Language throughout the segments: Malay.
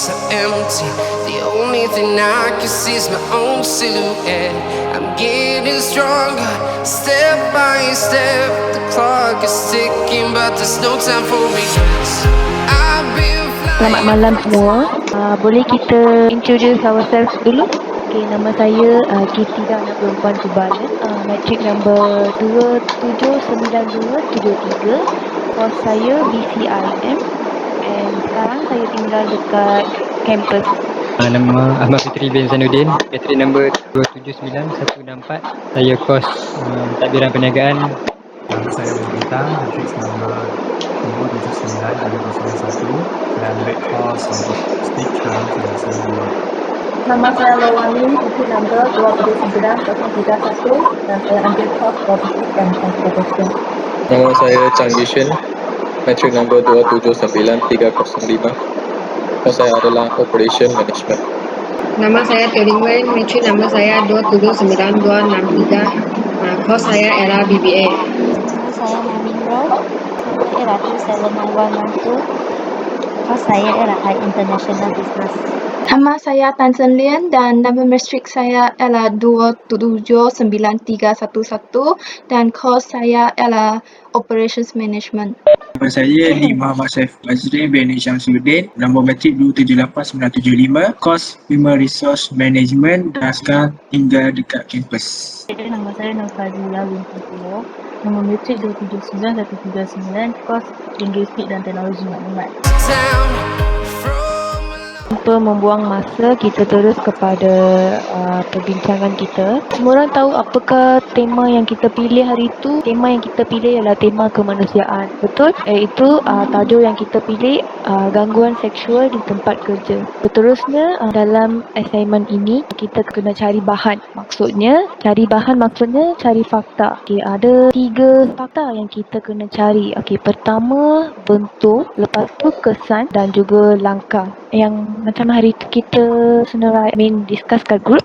so empty. The only thing I can see is my own silhouette. I'm getting stronger, step by step. The clock is ticking, but there's no time for regrets. I've been Selamat flying. malam semua. Boleh kita introduce ourselves dulu? Okay, nama saya Kitida anak perempuan Kubalan. Matric number 279273. Course saya BCIM. And sekarang saya tinggal dekat kampus. Nama Ahmad Fitri bin Zainuddin, matric number 279164. Saya kos tadbiran perniagaan. Nama saya Bin Bintang, matrix number 279-301. Saya ambil course logistik, sekarang saya rasa 2. Nama saya Lawani, matric number 279-031 dan saya ambil course logistik dan transportation. Nama saya Chang Yishen, matric number 279-305. Kos saya adalah Operation Management. Nama saya Teling Wen, matric number saya 279-263. Kos saya era BBA. Nama saya Namin Rao, era 279-112. Kos saya era High International Business. Nama saya Tan Sen Lian dan nama matrik saya ialah 279-311 dan kos saya ialah Operations Management. Nama saya Lee Muhammad Saif Azri bin Syamsuddin, nombor matrik 278975, kos Human Resource Management dan sekarang tinggal dekat kampus. Nama saya Nafazila binti Pulau, nombor matrik 279139, kos Linguistik dan Teknologi Maklumat. Tanpa membuang masa, kita terus kepada perbincangan kita. Semua orang tahu apakah tema yang kita pilih hari itu? Tema yang kita pilih ialah tema kemanusiaan. Betul? Iaitu tajuk yang kita pilih gangguan seksual di tempat kerja. Seterusnya dalam assignment ini kita kena cari bahan. Cari fakta. Okey, ada 3 fakta yang kita kena cari. Okey, pertama bentuk, lepas tu kesan dan juga langkah. Yang macam hari tu kita senarai discuss kat group,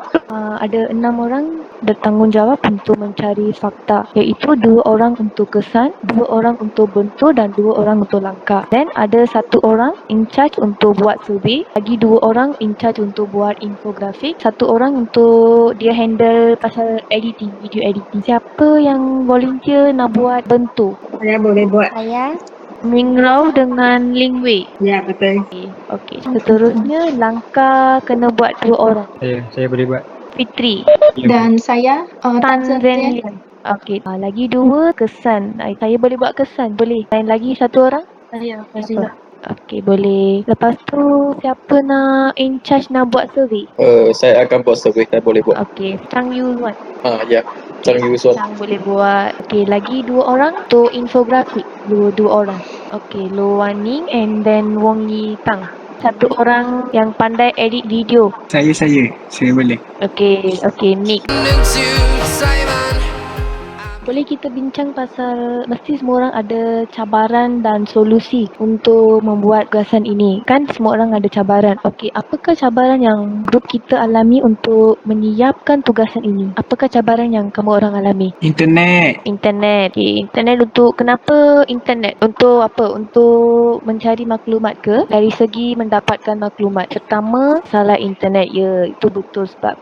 ada 6 orang bertanggungjawab untuk mencari fakta, iaitu 2 orang untuk kesan, 2 orang untuk bentuk dan 2 orang untuk langkah. Dan ada 1 orang in charge untuk buat survey, lagi 2 orang in charge untuk buat infografik, 1 orang untuk dia handle pasal editing, video editing. Siapa yang volunteer nak buat bentuk? Saya boleh buat. Saya Ming Rao dengan Ling Wei. Ya, betul. Okey. Seterusnya langkah kena buat 2 orang. Saya boleh buat. Fitri Dan saya Tan Sen Lian. Lian. Okey. Lagi 2 kesan. Saya boleh buat kesan. Boleh. Dan lagi 1 orang? Saya Siapa? Okey, boleh. Lepas tu siapa nak in charge nak buat survey? Saya akan buat survey, saya boleh buat. Okey, Chang Yu Wan. Ya, Chang Yuswan. Chang boleh buat. Okey, lagi 2 orang untuk infografik. 2 orang. Okey, Lo Wan Ning and then Wong Yi Tang. 1 orang yang pandai edit video. Saya boleh. Okey, Nick. Boleh kita bincang pasal mesti semua orang ada cabaran dan solusi untuk membuat tugasan ini. Kan semua orang ada cabaran. Okey, apakah cabaran yang grup kita alami untuk menyiapkan tugasan ini? Apakah cabaran yang kamu orang alami? Internet. Okey, internet untuk kenapa internet? Untuk apa? Untuk mencari maklumat ke? Dari segi mendapatkan maklumat. Pertama, salah internet. Ya, itu betul sebab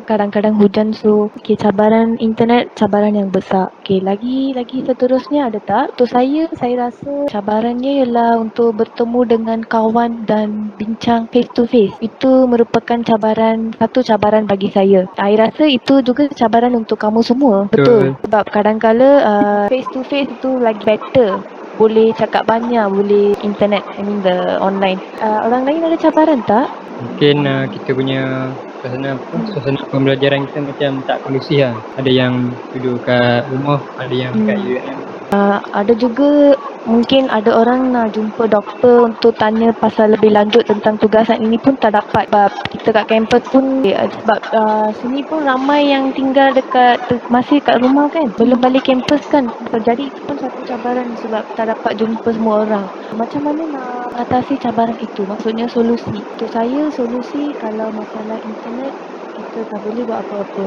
kadang-kadang hujan, so okey, cabaran internet cabaran yang besar. Okey, lagi seterusnya ada tak? Untuk saya rasa cabarannya ialah untuk bertemu dengan kawan dan bincang face to face. Itu merupakan satu cabaran bagi saya. Saya rasa itu juga cabaran untuk kamu semua. Betul. Sebab kadang-kala face to face itu lagi better. Boleh cakap banyak, boleh internet, the online. Orang lain ada cabaran tak? Mungkin kita punya suasana pembelajaran kita macam tak kondusif lah. Ada yang duduk kat rumah, ada yang kat UM. Ada juga mungkin ada orang nak jumpa doktor untuk tanya pasal lebih lanjut tentang tugasan ini pun tak dapat sebab kita kat kampus pun sebab sini pun ramai yang tinggal masih kat rumah kan, belum balik kampus kan. Jadi itu pun satu cabaran sebab tak dapat jumpa semua orang. Macam mana nak atasi cabaran itu? Maksudnya solusi. Untuk saya solusi kalau masalah internet kita tak boleh buat apa-apa.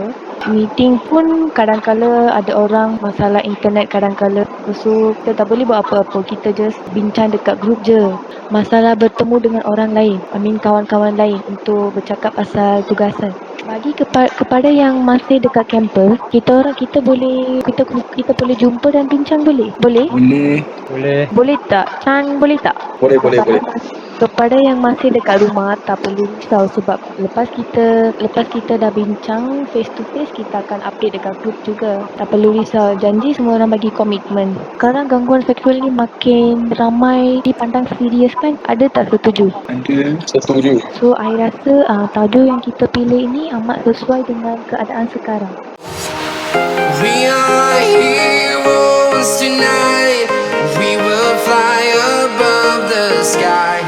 Meeting pun kadang-kala ada orang masalah internet kadang-kala. So kita tak boleh buat apa-apa. Kita just bincang dekat grup je. masalah bertemu dengan orang lain, kawan-kawan lain untuk bercakap pasal tugasan. Bagi kepada yang masih dekat kampus, kita boleh jumpa dan bincang boleh? Boleh? Boleh. Boleh tak? Chan boleh tak? Boleh. Kepada yang masih dekat rumah, tak perlu risau sebab lepas kita dah bincang face to face, kita akan update dekat group juga. Tak perlu risau, janji semua orang bagi komitmen. Sekarang gangguan seksual ni makin ramai dipandang serius kan? Ada tak setuju? Ada. Setuju. So, I rasa tajuk yang kita pilih ini amat sesuai dengan keadaan sekarang. We are heroes tonight. We will fly above the sky.